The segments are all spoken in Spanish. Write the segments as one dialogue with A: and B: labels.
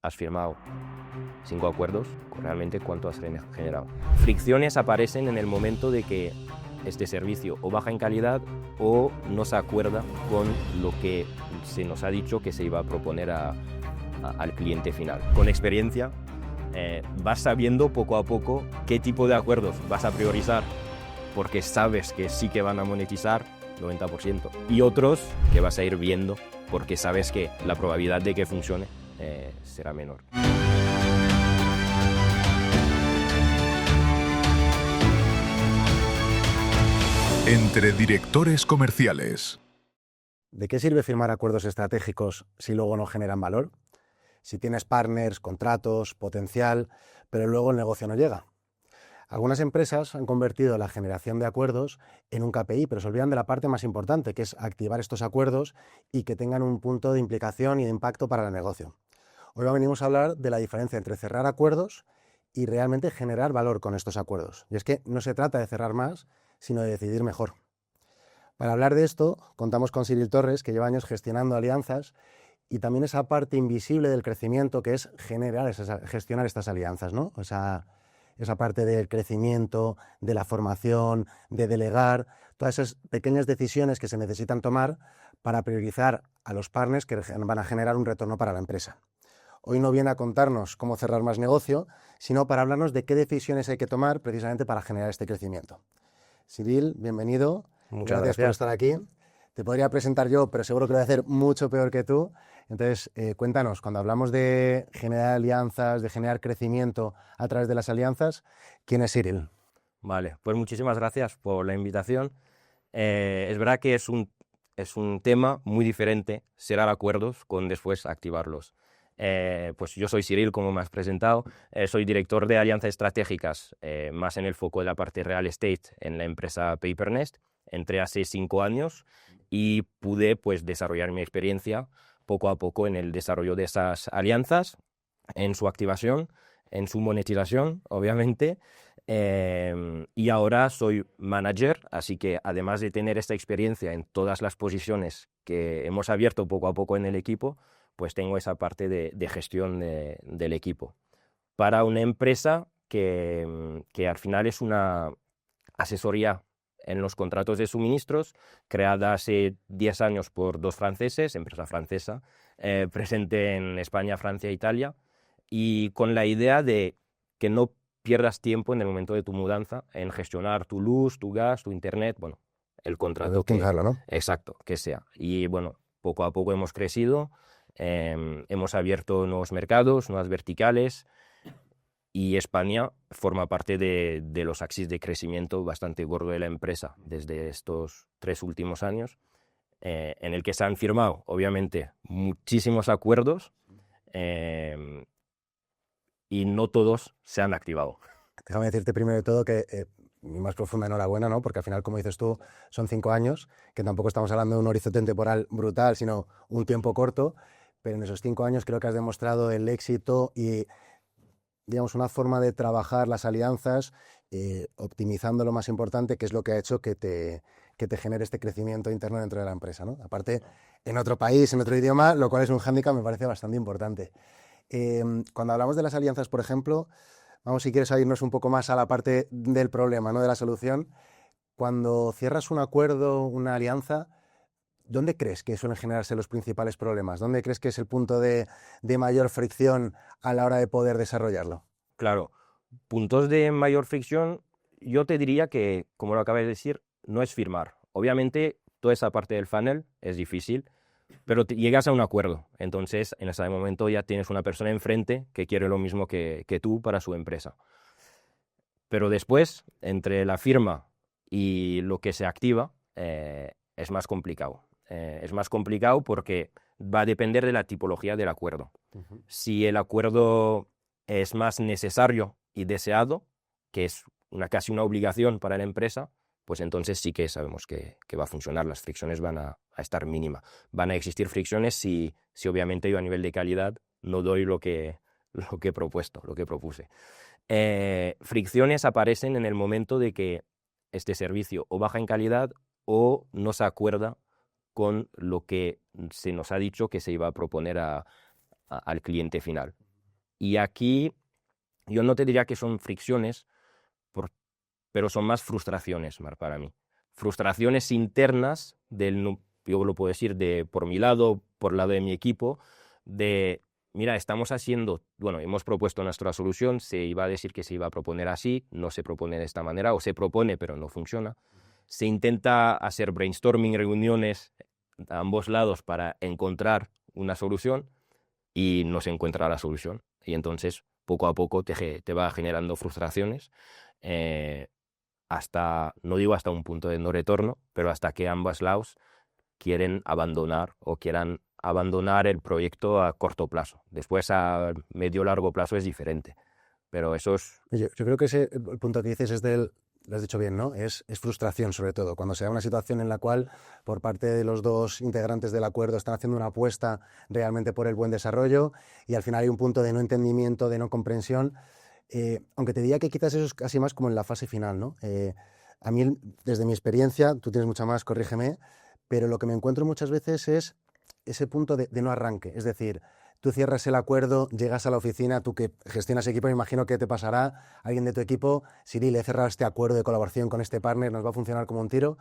A: has firmado 5 acuerdos, realmente cuánto has generado. Fricciones aparecen en el momento de que este servicio o baja en calidad o no se acuerda con lo que se nos ha dicho que se iba a proponer al cliente final. Con experiencia vas sabiendo poco a poco qué tipo de acuerdos vas a priorizar porque sabes que sí que van a monetizar 90% y otros que vas a ir viendo porque sabes que la probabilidad de que funcione será menor.
B: Entre directores comerciales.
C: ¿De qué sirve firmar acuerdos estratégicos si luego no generan valor? Si tienes partners, contratos, potencial, pero luego el negocio no llega. Algunas empresas han convertido la generación de acuerdos en un KPI, pero se olvidan de la parte más importante, que es activar estos acuerdos y que tengan un punto de implicación y de impacto para el negocio. Hoy venimos a hablar de la diferencia entre cerrar acuerdos y realmente generar valor con estos acuerdos. Y es que no se trata de cerrar más, sino de decidir mejor. Para hablar de esto, contamos con Cyril Torres, que lleva años gestionando alianzas y también esa parte invisible del crecimiento que es gestionar estas alianzas, ¿no? Esa parte del crecimiento, de la formación, de delegar, todas esas pequeñas decisiones que se necesitan tomar para priorizar a los partners que van a generar un retorno para la empresa. Hoy no viene a contarnos cómo cerrar más negocio, sino para hablarnos de qué decisiones hay que tomar precisamente para generar este crecimiento. Cyril, bienvenido.
A: Muchas
C: gracias por estar aquí. Te podría presentar yo, pero seguro que lo voy a hacer mucho peor que tú. Entonces, cuéntanos, cuando hablamos de generar alianzas, de generar crecimiento a través de las alianzas, ¿quién es Cyril?
A: Vale, pues muchísimas gracias por la invitación. Es verdad que es un tema muy diferente cerrar acuerdos con después activarlos. Pues yo soy Cyril, como me has presentado, soy director de alianzas estratégicas, más en el foco de la parte real estate en la empresa Papernest. Entré hace 5 años y pude pues desarrollar mi experiencia poco a poco en el desarrollo de esas alianzas, en su activación, en su monetización, obviamente. Y ahora soy manager, así que además de tener esta experiencia en todas las posiciones que hemos abierto poco a poco en el equipo, pues tengo esa parte de gestión del equipo. Para una empresa que al final es una asesoría en los contratos de suministros, creada hace 10 años por 2 franceses, empresa francesa, presente en España, Francia e Italia, y con la idea de que no pierdas tiempo en el momento de tu mudanza en gestionar tu luz, tu gas, tu internet, bueno, el contrato que,
C: ¿no?
A: exacto, que sea. Y bueno, poco a poco hemos crecido, hemos abierto nuevos mercados, nuevas verticales, y España forma parte de los axis de crecimiento bastante gordo de la empresa desde estos 3 últimos años, en el que se han firmado, obviamente, muchísimos acuerdos y no todos se han activado.
C: Déjame decirte primero de todo que mi más profunda enhorabuena, ¿no? Porque al final, como dices tú, son 5 años, que tampoco estamos hablando de un horizonte temporal brutal, sino un tiempo corto, pero en esos 5 años creo que has demostrado el éxito y, digamos, una forma de trabajar las alianzas, optimizando lo más importante, que es lo que ha hecho que te genere este crecimiento interno dentro de la empresa, ¿no? Aparte, en otro país, en otro idioma, lo cual es un hándicap, me parece bastante importante. Cuando hablamos de las alianzas, por ejemplo, vamos, si quieres, a irnos un poco más a la parte del problema, ¿no? De la solución. Cuando cierras un acuerdo, una alianza, ¿dónde crees que suelen generarse los principales problemas? ¿Dónde crees que es el punto de mayor fricción a la hora de poder desarrollarlo?
A: Claro, puntos de mayor fricción, yo te diría que, como lo acabas de decir, no es firmar. Obviamente, toda esa parte del funnel es difícil, pero llegas a un acuerdo. Entonces, en ese momento ya tienes una persona enfrente que quiere lo mismo que tú para su empresa. Pero después, entre la firma y lo que se activa, es más complicado. Es más complicado porque va a depender de la tipología del acuerdo. Si el acuerdo es más necesario y deseado, que es casi una obligación para la empresa, pues entonces sí que sabemos que va a funcionar. Las fricciones van a estar mínimas. Van a existir fricciones si obviamente yo a nivel de calidad no doy lo que he propuesto, lo que propuse. Fricciones aparecen en el momento de que este servicio o baja en calidad o no se acuerda con lo que se nos ha dicho que se iba a proponer al cliente final. Y aquí yo no te diría que son fricciones, pero son más frustraciones para mí. Frustraciones internas yo lo puedo decir, por mi lado, por el lado de mi equipo, mira, hemos propuesto nuestra solución, se iba a decir que se iba a proponer así, no se propone de esta manera, o se propone pero no funciona. Se intenta hacer brainstorming, reuniones a ambos lados para encontrar una solución y no se encuentra la solución. Y entonces, poco a poco, te va generando frustraciones no digo hasta un punto de no retorno, pero hasta que ambos lados quieran abandonar el proyecto a corto plazo. Después, a medio largo plazo es diferente. Pero eso es...
C: Yo creo que el punto que dices lo has dicho bien, ¿no? Es frustración, sobre todo, cuando se da una situación en la cual, por parte de los dos integrantes del acuerdo, están haciendo una apuesta realmente por el buen desarrollo y al final hay un punto de no entendimiento, de no comprensión. Aunque te diría que quizás eso es casi más como en la fase final, ¿no? A mí, desde mi experiencia, tú tienes mucha más, corrígeme, pero lo que me encuentro muchas veces es ese punto de no arranque. Es decir, tú cierras el acuerdo, llegas a la oficina, tú que gestionas equipo, me imagino que te pasará alguien de tu equipo, Cyril, he cerrado este acuerdo de colaboración con este partner, nos va a funcionar como un tiro,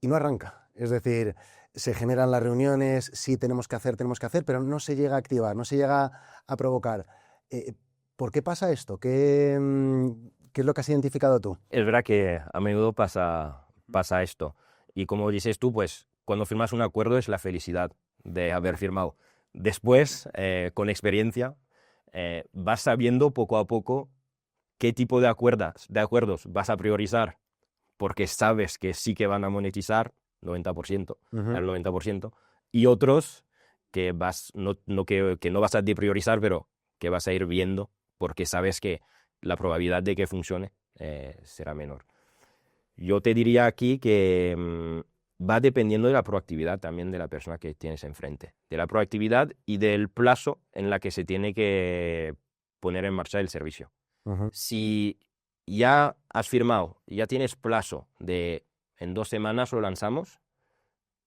C: y no arranca. Es decir, se generan las reuniones, sí tenemos que hacer, pero no se llega a activar, no se llega a provocar. ¿Por qué pasa esto? ¿Qué es lo que has identificado tú?
A: Es verdad que a menudo pasa esto. Y como dices tú, pues cuando firmas un acuerdo es la felicidad de haber firmado. Después, con experiencia, vas sabiendo poco a poco qué tipo de acuerdos vas a priorizar, porque sabes que sí que van a monetizar 90%, al 90%, y otros que que no vas a depriorizar, pero que vas a ir viendo, porque sabes que la probabilidad de que funcione será menor. Yo te diría aquí que va dependiendo de la proactividad también de la persona que tienes enfrente, de la proactividad y del plazo en la que se tiene que poner en marcha el servicio. Si ya has firmado, ya tienes plazo de en 2 semanas lo lanzamos,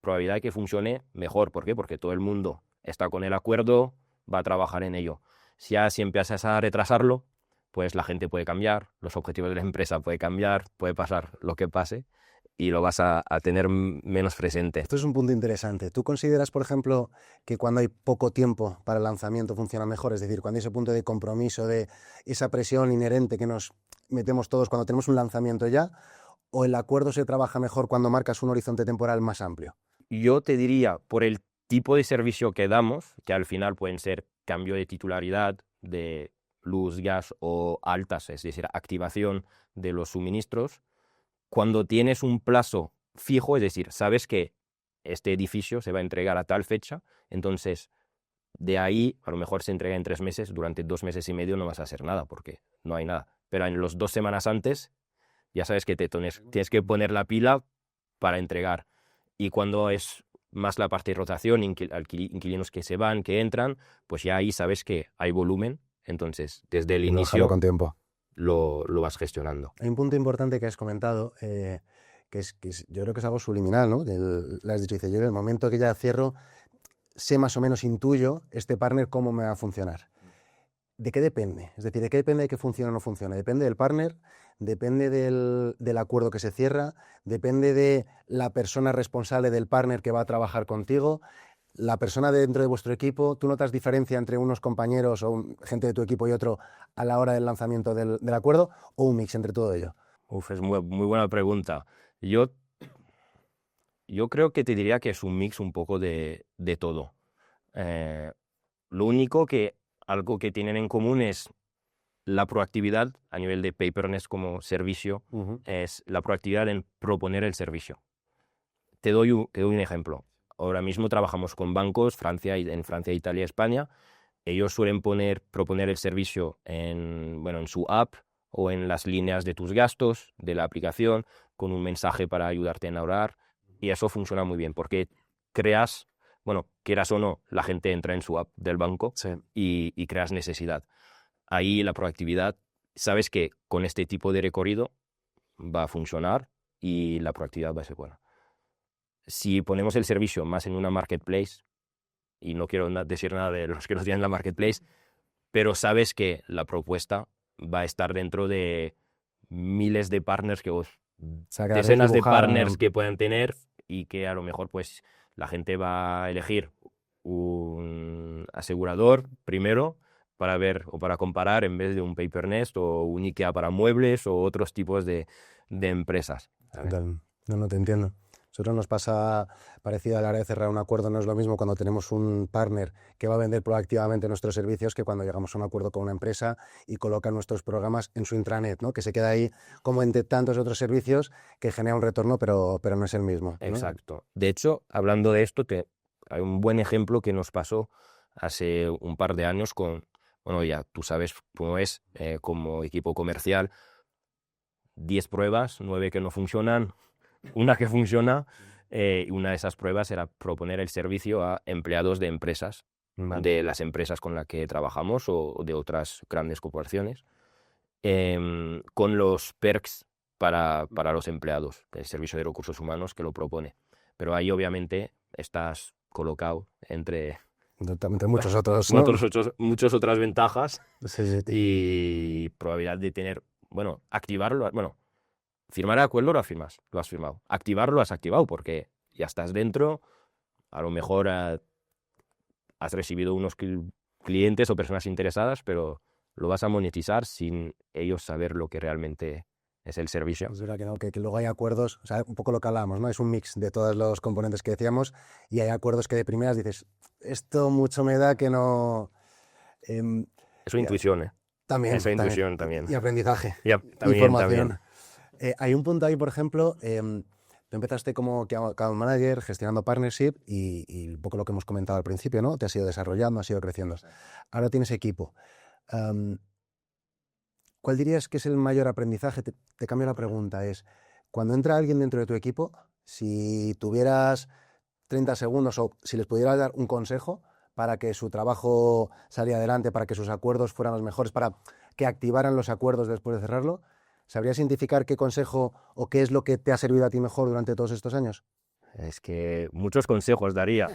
A: probabilidad de que funcione mejor. ¿Por qué? Porque todo el mundo está con el acuerdo, va a trabajar en ello. Si empiezas a retrasarlo, pues la gente puede cambiar, los objetivos de la empresa pueden cambiar, puede pasar lo que pase y lo vas a tener menos presente.
C: Esto es un punto interesante. ¿Tú consideras, por ejemplo, que cuando hay poco tiempo para el lanzamiento funciona mejor? Es decir, cuando hay ese punto de compromiso, de esa presión inherente que nos metemos todos cuando tenemos un lanzamiento ya, ¿o el acuerdo se trabaja mejor cuando marcas un horizonte temporal más amplio?
A: Yo te diría, por el tipo de servicio que damos, que al final pueden ser cambio de titularidad, de luz, gas o altas, es decir, activación de los suministros, cuando tienes un plazo fijo, es decir, sabes que este edificio se va a entregar a tal fecha, entonces de ahí a lo mejor se entrega en 3 meses, durante 2 meses y medio no vas a hacer nada porque no hay nada, pero en los 2 semanas antes ya sabes que tienes que poner la pila para entregar. Y cuando es más la parte de rotación, inquilinos que se van, que entran, pues ya ahí sabes que hay volumen. Entonces, desde el inicio
C: con tiempo.
A: Lo vas gestionando.
C: Hay un punto importante que has comentado, yo creo que es algo subliminal, ¿no? Le has dicho, dice, yo en el momento que ya cierro, sé más o menos, intuyo este partner cómo me va a funcionar. ¿De qué depende? Es decir, ¿de qué depende de que funcione o no funcione? ¿Depende del partner? ¿Depende del acuerdo que se cierra? ¿Depende de la persona responsable del partner que va a trabajar contigo? ¿La persona dentro de vuestro equipo? ¿Tú notas diferencia entre unos compañeros o gente de tu equipo y otro a la hora del lanzamiento del acuerdo? ¿O un mix entre todo ello?
A: Es muy buena pregunta. Yo creo que te diría que es un mix un poco de todo. Lo único algo que tienen en común es la proactividad a nivel de paperless como servicio, es la proactividad en proponer el servicio. Te doy un ejemplo. Ahora mismo trabajamos con bancos, en Francia, Italia, España. Ellos suelen proponer el servicio en su app o en las líneas de tus gastos de la aplicación con un mensaje para ayudarte a ahorrar. Y eso funciona muy bien porque quieras o no, la gente entra en su app del banco y creas necesidad. Ahí la proactividad, sabes que con este tipo de recorrido va a funcionar y la proactividad va a ser buena. Si ponemos el servicio más en una marketplace, y no quiero decir nada de los que nos tienen la marketplace, pero sabes que la propuesta va a estar dentro de miles de partners
C: O sea, que la hacéis
A: decenas de
C: dibujar,
A: partners que puedan tener y que a lo mejor pues la gente va a elegir un asegurador primero para ver o para comparar en vez de un Papernest o un IKEA para muebles o otros tipos de empresas, ¿sabes?
C: Total. No te entiendo. Nosotros nos pasa parecido a la hora de cerrar un acuerdo, no es lo mismo cuando tenemos un partner que va a vender proactivamente nuestros servicios que cuando llegamos a un acuerdo con una empresa y coloca nuestros programas en su intranet, ¿no? Que se queda ahí como entre tantos otros servicios que genera un retorno, pero no es el mismo, ¿no?
A: Exacto. De hecho, hablando de esto, hay un buen ejemplo que nos pasó hace un par de años bueno, ya tú sabes cómo es, como equipo comercial, 10 pruebas, 9 que no funcionan, una que funciona, y una de esas pruebas era proponer el servicio a empleados de empresas,
C: Vale.
A: de las empresas con las que trabajamos o de otras grandes corporaciones, con los perks para los empleados, el servicio de recursos humanos que lo propone. Pero ahí obviamente estás colocado entre
C: Muchos otros, ¿no?
A: muchas otras ventajas
C: Sí.
A: y probabilidad de tener, bueno, activarlo, bueno, firmar el acuerdo lo has firmado. Activarlo lo has activado porque ya estás dentro, a lo mejor has recibido unos clientes o personas interesadas, pero lo vas a monetizar sin ellos saber lo que realmente es el servicio.
C: Es verdad que, no, que luego hay acuerdos, o sea, un poco lo que hablábamos, ¿no? Es un mix de todos los componentes que decíamos y hay acuerdos que de primeras dices, esto mucho me da que no...
A: Eso es intuición, ¿eh?
C: También.
A: Eso es intuición también.
C: Y aprendizaje.
A: También,
C: y formación.
A: También.
C: Hay un punto ahí, por ejemplo, tú empezaste como account manager, gestionando partnership y un poco lo que hemos comentado al principio, ¿no? Te has ido desarrollando, has ido creciendo. Ahora tienes equipo. ¿Cuál dirías que es el mayor aprendizaje? Te cambio la pregunta. Es, cuando entra alguien dentro de tu equipo, si tuvieras 30 segundos o si les pudieras dar un consejo para que su trabajo saliera adelante, para que sus acuerdos fueran los mejores, para que activaran los acuerdos después de cerrarlo, ¿sabrías identificar qué consejo o qué es lo que te ha servido a ti mejor durante todos estos años?
A: Es que muchos consejos daría,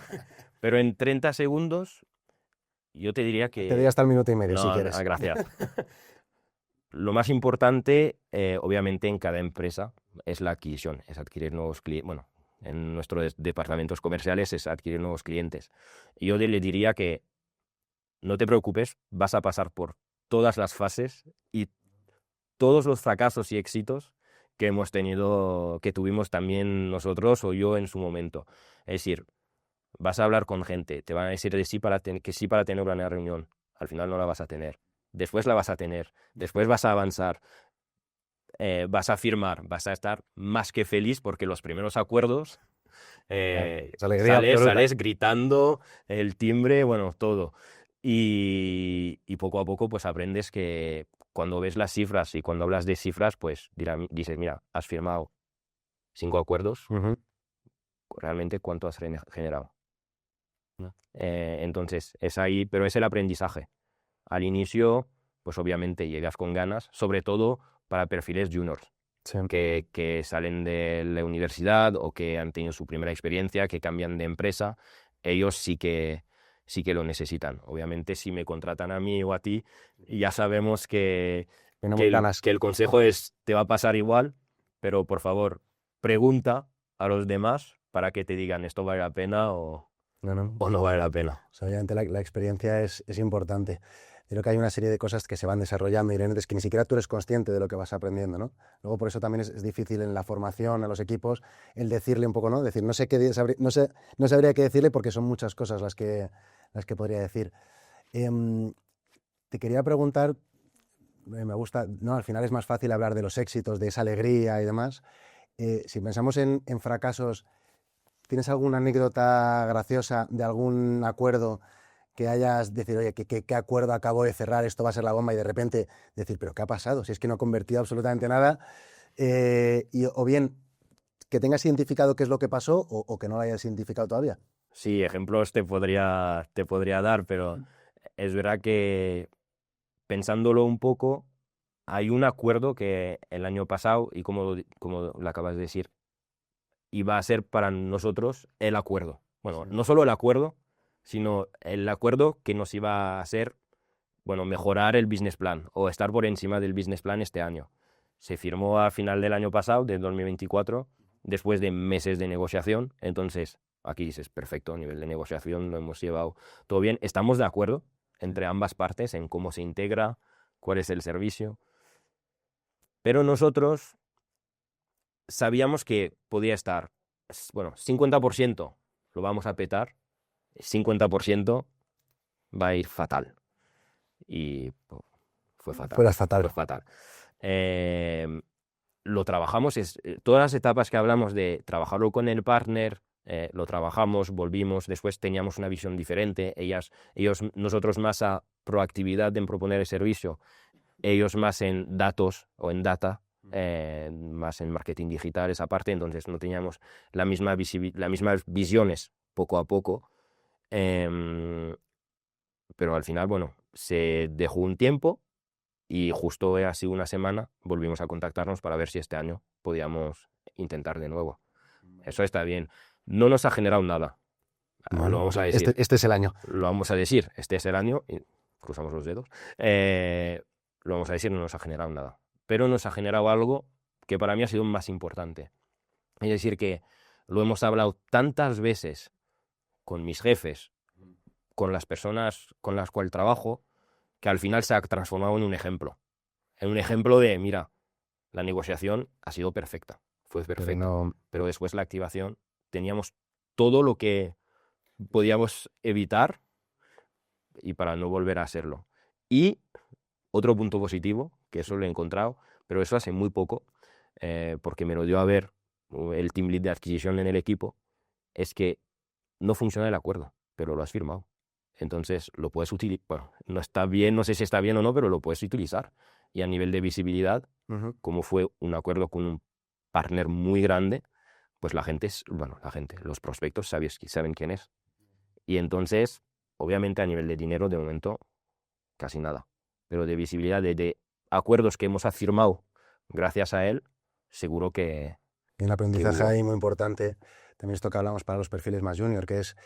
A: pero en 30 segundos yo te diría que...
C: Te doy hasta el minuto y medio,
A: no,
C: si quieres.
A: Gracias. Lo más importante, obviamente, en cada empresa es la adquisición, es adquirir nuevos clientes. Bueno, en nuestros departamentos comerciales es adquirir nuevos clientes. Y yo le diría que no te preocupes, vas a pasar por todas las fases y todos los fracasos y éxitos que hemos tenido, que tuvimos también nosotros o yo en su momento. Es decir, vas a hablar con gente, te van a decir de sí que sí para tener una reunión. Al final no la vas a tener. Después la vas a tener, después vas a avanzar, vas a firmar, vas a estar más que feliz porque los primeros acuerdos sales gritando, el timbre, bueno, todo. Y poco a poco pues aprendes que cuando ves las cifras y cuando hablas de cifras, pues dices, mira, has firmado 5 acuerdos, realmente ¿cuánto has generado? Entonces, es ahí, pero es el aprendizaje. Al inicio, pues obviamente llegas con ganas, sobre todo para perfiles juniors,
C: Sí.
A: que salen de la universidad o que han tenido su primera experiencia, que cambian de empresa. Ellos sí que lo necesitan. Obviamente, si me contratan a mí o a ti, ya sabemos que el consejo es, te va a pasar igual, pero por favor, pregunta a los demás para que te digan esto vale la pena o no vale la pena.
C: O sea, obviamente la experiencia es importante. Creo que hay una serie de cosas que se van desarrollando inherentes que ni siquiera tú eres consciente de lo que vas aprendiendo, ¿no? Luego por eso también es difícil en la formación, a los equipos, el decirle un poco, ¿no? Decir, no sabría qué decirle porque son muchas cosas las que podría decir. Te quería preguntar, me gusta, ¿no? Al final es más fácil hablar de los éxitos, de esa alegría y demás. Si pensamos en fracasos, ¿tienes alguna anécdota graciosa de algún acuerdo que hayas decir, oye, ¿qué acuerdo acabo de cerrar? Esto va a ser la bomba y de repente decir, ¿pero qué ha pasado? Si es que no ha convertido absolutamente nada. O bien, que tengas identificado qué es lo que pasó o que no lo hayas identificado todavía.
A: Sí, ejemplos te podría dar, pero es verdad que pensándolo un poco, hay un acuerdo que el año pasado, y como lo acabas de decir, iba a ser para nosotros el acuerdo. Bueno, no solo el acuerdo, sino el acuerdo que nos iba a hacer bueno, mejorar el business plan o estar por encima del business plan este año. Se firmó a final del año pasado, de 2024, después de meses de negociación. Entonces, aquí dices, perfecto, a nivel de negociación lo hemos llevado todo bien. Estamos de acuerdo entre ambas partes en cómo se integra, cuál es el servicio. Pero nosotros sabíamos que podía estar, bueno, 50% lo vamos a petar, 50% va a ir fatal. Y pues, fue fatal.
C: Fuera fatal.
A: Fue fatal. Lo trabajamos, todas las etapas que hablamos de trabajarlo con el partner, lo trabajamos, volvimos, después teníamos una visión diferente, nosotros más a proactividad en proponer el servicio, ellos más en datos o en data, más en marketing digital, esa parte, entonces no teníamos las mismas visiones poco a poco, pero al final, bueno, se dejó un tiempo y justo así una semana volvimos a contactarnos para ver si este año podíamos intentar de nuevo. Eso está bien. No nos ha generado nada.
C: Bueno,
A: lo vamos a decir.
C: Este es el año.
A: Lo vamos a decir. Este es el año. Y cruzamos los dedos. Lo vamos a decir, no nos ha generado nada. Pero nos ha generado algo que para mí ha sido más importante. Es decir, que lo hemos hablado tantas veces con mis jefes, con las personas con las cuales trabajo, que al final se ha transformado en un ejemplo. En un ejemplo de, mira, la negociación ha sido perfecta. Fue perfecta. Pero después la activación, teníamos todo lo que podíamos evitar y para no volver a hacerlo. Y otro punto positivo, que eso lo he encontrado, pero eso hace muy poco, porque me lo dio a ver el team lead de adquisición en el equipo, es que no funciona el acuerdo, pero lo has firmado. Entonces lo puedes utilizar. Bueno, no está bien, no sé si está bien o no, pero lo puedes utilizar. Y a nivel de visibilidad, como fue un acuerdo con un partner muy grande, pues los prospectos saben quién es. Y entonces, obviamente a nivel de dinero, de momento, casi nada. Pero de visibilidad, de acuerdos que hemos firmado gracias a él, seguro que...
C: Y un aprendizaje ahí muy importante, también esto que hablamos para los perfiles más junior, que es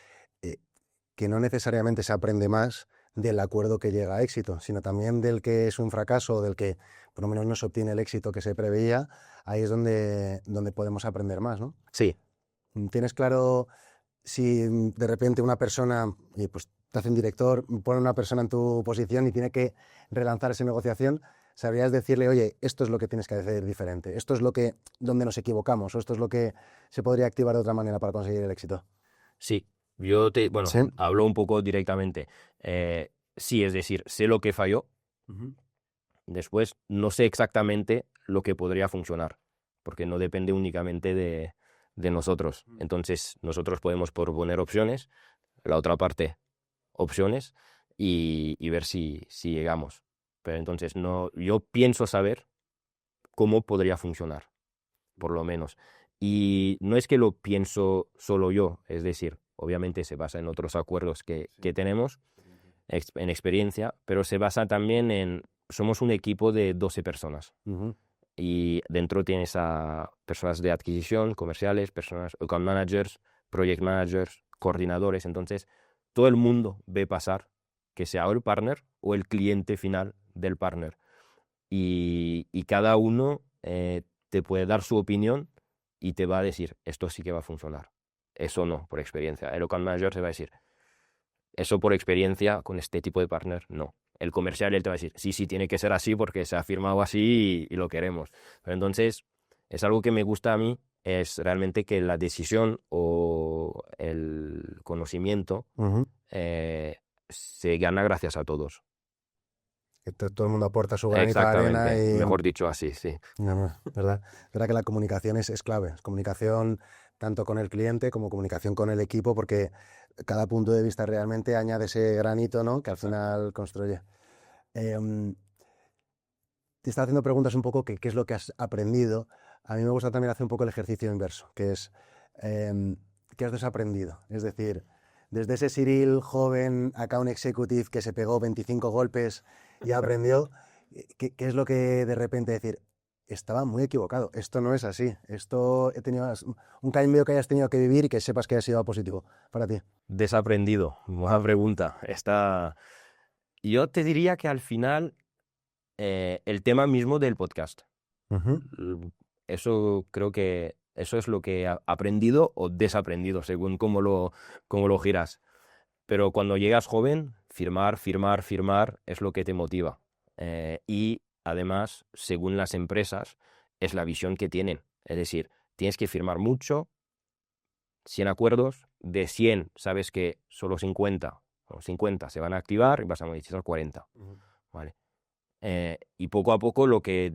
C: que no necesariamente se aprende más del acuerdo que llega a éxito, sino también del que es un fracaso o del que por lo menos no se obtiene el éxito que se preveía. Ahí es donde podemos aprender más, ¿no?
A: Sí.
C: ¿Tienes claro si de repente una persona, pues te hace un director, pone una persona en tu posición y tiene que relanzar esa negociación? ¿Sabrías decirle, oye, esto es lo que tienes que hacer diferente, esto es donde nos equivocamos, o esto es lo que se podría activar de otra manera para conseguir el éxito?
A: Sí, ¿Sí? Hablo un poco directamente. Sí, es decir, sé lo que falló. Después no sé exactamente lo que podría funcionar, porque no depende únicamente de nosotros. Entonces nosotros podemos proponer opciones, la otra parte opciones y ver si llegamos. Pero entonces yo pienso saber cómo podría funcionar, por lo menos. Y no es que lo pienso solo yo, es decir, obviamente se basa en otros acuerdos que tenemos, en experiencia, pero se basa también somos un equipo de 12 personas. Y dentro tienes a personas de adquisición, comerciales, personas, account managers, project managers, coordinadores. Entonces, todo el mundo ve pasar que sea o el partner o el cliente final del partner. Y cada uno te puede dar su opinión y te va a decir, esto sí que va a funcionar. Eso no, por experiencia. El account manager te va a decir, eso por experiencia con este tipo de partner, no. El comercial él te va a decir, sí, tiene que ser así porque se ha firmado así y lo queremos. Pero entonces, es algo que me gusta a mí, es realmente que la decisión o el conocimiento se gana gracias a todos.
C: Que todo el mundo aporta su granito de arena.
A: Mejor dicho así, sí.
C: ¿Verdad? Es verdad que la comunicación es clave. Es comunicación tanto con el cliente como comunicación con el equipo, porque cada punto de vista realmente añade ese granito, ¿no?, que al final construye. Te estaba haciendo preguntas un poco qué es lo que has aprendido. A mí me gusta también hacer un poco el ejercicio inverso, que es ¿qué has desaprendido? Es decir, desde ese Cyril joven account executive que se pegó 25 golpes y aprendió, ¿qué es lo que de repente decir, estaba muy equivocado, esto no es así, esto he tenido un cambio que hayas tenido que vivir y que sepas que ha sido positivo para ti?
A: Desaprendido, buena pregunta. Yo te diría que al final el tema mismo del podcast.
C: Ujú.
A: Eso creo que eso es lo que he aprendido o desaprendido, según cómo lo giras. Pero cuando llegas joven, firmar es lo que te motiva. Y además, según las empresas, es la visión que tienen. Es decir, tienes que firmar mucho, 100 acuerdos, de 100 sabes que solo 50 o 50 se van a activar y vas a monetizar 40.
C: Ujú.
A: ¿Vale? Y poco a poco lo que he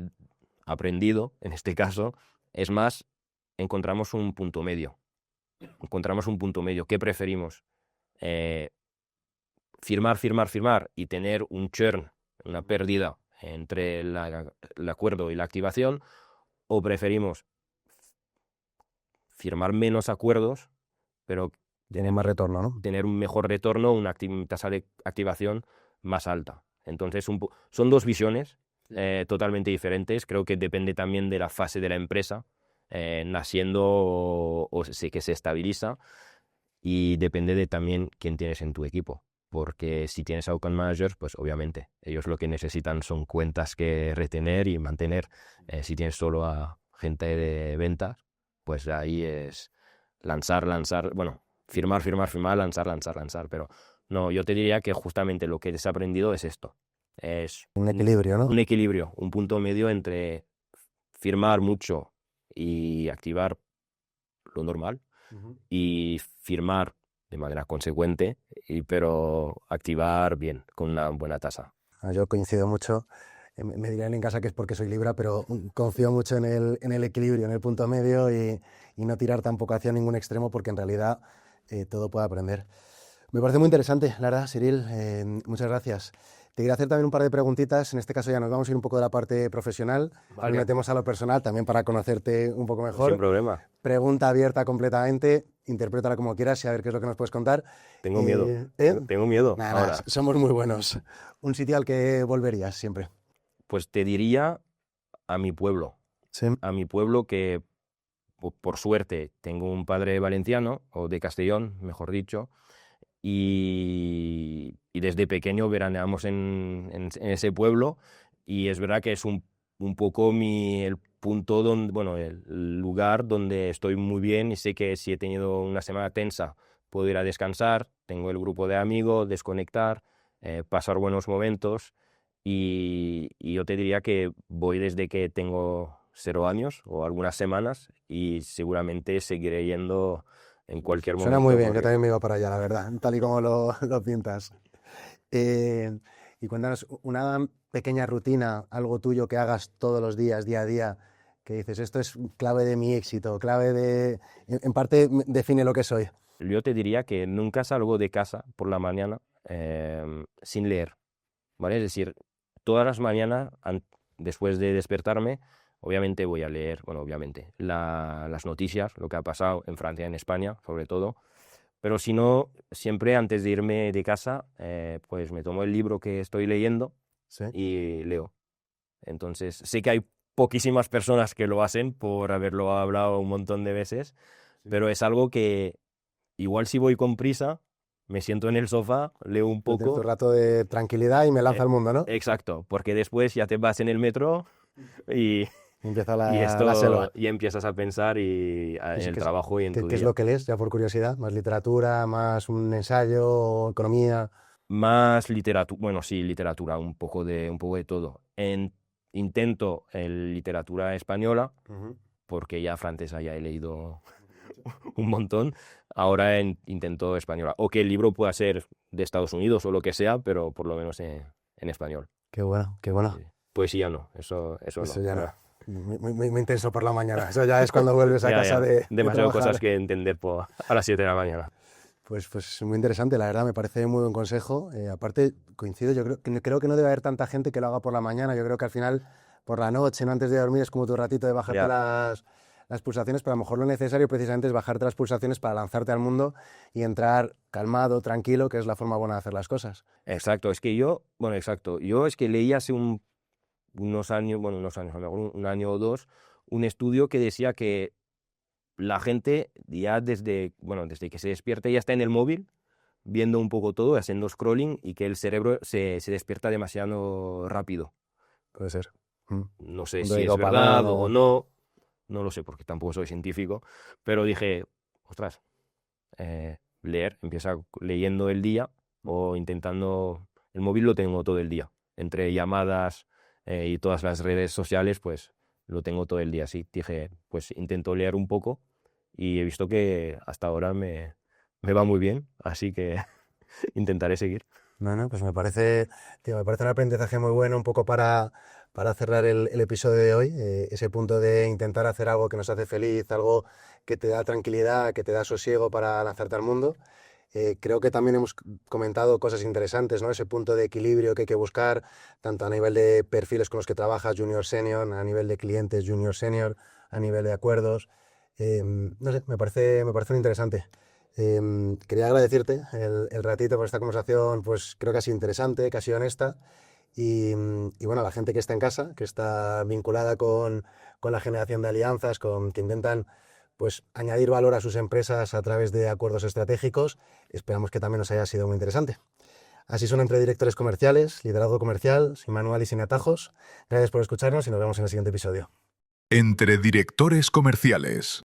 A: aprendido, en este caso, es más, encontramos un punto medio. ¿Qué preferimos? Eh, firmar y tener un churn, una pérdida entre el acuerdo y la activación, o preferimos firmar menos acuerdos, pero
C: Tiene más retorno, ¿no?
A: tener un mejor retorno, una tasa de activación más alta. Entonces, son dos visiones totalmente diferentes. Creo que depende también de la fase de la empresa, naciendo o que se estabiliza, y depende de también quién tienes en tu equipo. Porque si tienes account managers, pues obviamente ellos lo que necesitan son cuentas que retener y mantener. Si tienes solo a gente de ventas, pues ahí es lanzar, bueno, firmar, lanzar. Pero no, yo te diría que justamente lo que he desaprendido es esto. Es
C: Un equilibrio, ¿no?
A: un equilibrio, un punto medio entre firmar mucho y activar lo normal,
C: Ujú.
A: y firmar de manera consecuente, pero activar bien, con una buena tasa.
C: Yo coincido mucho. Me dirán en casa que es porque soy Libra, pero confío mucho en el equilibrio, en el punto medio y no tirar tampoco hacia ningún extremo porque en realidad todo puede aprender. Me parece muy interesante, la verdad, Cyril. Muchas gracias. Te quería hacer también un par de preguntitas. En este caso ya nos vamos a ir un poco de la parte profesional.
A: Vale.
C: Nos metemos a lo personal también para conocerte un poco mejor.
A: Sin problema.
C: Pregunta abierta completamente. Interprétala como quieras y a ver qué es lo que nos puedes contar.
A: Tengo miedo. Tengo miedo
C: Nada,
A: ahora.
C: somos muy buenos. Un sitio al que volverías siempre.
A: Pues te diría a mi pueblo.
C: Sí.
A: A mi pueblo que, por suerte, tengo un padre valenciano, o de Castellón, mejor dicho, y desde pequeño veraneamos en ese pueblo, y es verdad que es un poco el punto donde, bueno, el lugar donde estoy muy bien, y sé que si he tenido una semana tensa puedo ir a descansar, tengo el grupo de amigos, desconectar, pasar buenos momentos, y yo te diría que voy desde que tengo 0 años o algunas semanas, y seguramente seguiré yendo en cualquier momento.
C: Suena muy bien, yo
A: porque-
C: también me iba para allá, la verdad, tal y como lo pintas. Y cuéntanos una pequeña rutina, algo tuyo que hagas todos los días, día a día, que dices, esto es clave de mi éxito, clave de... En parte define lo que soy.
A: Yo te diría que nunca salgo de casa por la mañana sin leer, ¿vale? Es decir, todas las mañanas, después de despertarme, obviamente voy a leer, bueno, obviamente, las noticias, lo que ha pasado en Francia, en España, sobre todo. Pero si no, siempre antes de irme de casa, pues me tomo el libro que estoy leyendo
C: Sí.
A: y leo. Entonces, sé que hay poquísimas personas que lo hacen por haberlo hablado un montón de veces, pero es algo que igual si voy con prisa, me siento en el sofá, leo un
C: Tú tienes tu
A: poco.
C: rato de tranquilidad y me lanza al mundo, ¿no?
A: Exacto, porque después ya te vas en el metro y,
C: Empieza
A: y
C: la selva.
A: y empiezas a pensar en el trabajo y en tu
C: ¿Qué es
A: día.
C: lo que lees, ya por curiosidad? ¿Más literatura, más un ensayo, economía?
A: Más literatura, bueno, sí, literatura, un poco de todo. Intento literatura española,
C: Ujú.
A: porque ya francesa ya he leído un montón. Ahora intento española. O que el libro pueda ser de Estados Unidos o lo que sea, pero por lo menos en español.
C: Qué bueno, qué bueno.
A: Sí. Poesía no, eso
C: Eso
A: no.
C: ya no. Muy intenso por la mañana. Eso ya es cuando vuelves a
A: Ya,
C: casa
A: ya.
C: de
A: Demasiadas
C: trabajar.
A: cosas que entender a las 7 de la mañana.
C: Pues muy interesante, la verdad, me parece muy buen consejo. Aparte, coincido, yo creo que no debe haber tanta gente que lo haga por la mañana. Yo creo que al final, por la noche, no antes de dormir, es como tu ratito de bajarte
A: Ya.
C: las pulsaciones, pero a lo mejor lo necesario precisamente es bajarte las pulsaciones para lanzarte al mundo y entrar calmado, tranquilo, que es la forma buena de hacer las cosas.
A: Exacto, es que yo es que leí hace unos años, a lo mejor un año o dos, un estudio que decía que la gente ya desde que se despierte ya está en el móvil, viendo un poco todo, haciendo scrolling y que el cerebro se despierta demasiado rápido.
C: Puede ser.
A: No sé
C: Punto
A: si
C: de
A: es verdad
C: dopamina.
A: o no, no lo sé porque tampoco soy científico, pero dije, ostras, leer, empieza leyendo el día o intentando, el móvil lo tengo todo el día, entre llamadas y todas las redes sociales, pues lo tengo todo el día, así dije, pues intento leer un poco y he visto que hasta ahora me va muy bien, así que intentaré seguir.
C: No, pues me parece, tío, me parece un aprendizaje muy bueno un poco para cerrar el episodio de hoy, ese punto de intentar hacer algo que nos hace feliz, algo que te da tranquilidad, que te da sosiego para lanzarte al mundo. Creo que también hemos comentado cosas interesantes, ¿no? Ese punto de equilibrio que hay que buscar, tanto a nivel de perfiles con los que trabajas, junior, senior, a nivel de clientes, junior, senior, a nivel de acuerdos. No sé, me parece muy interesante. Quería agradecerte el ratito por esta conversación, pues creo que ha sido interesante, que ha sido honesta. Y bueno, a la gente que está en casa, que está vinculada con la generación de alianzas, que intentan pues, añadir valor a sus empresas a través de acuerdos estratégicos, esperamos que también os haya sido muy interesante. Así son Entre Directores Comerciales, liderazgo comercial, sin manual y sin atajos. Gracias por escucharnos y nos vemos en el siguiente episodio.
B: Entre Directores Comerciales.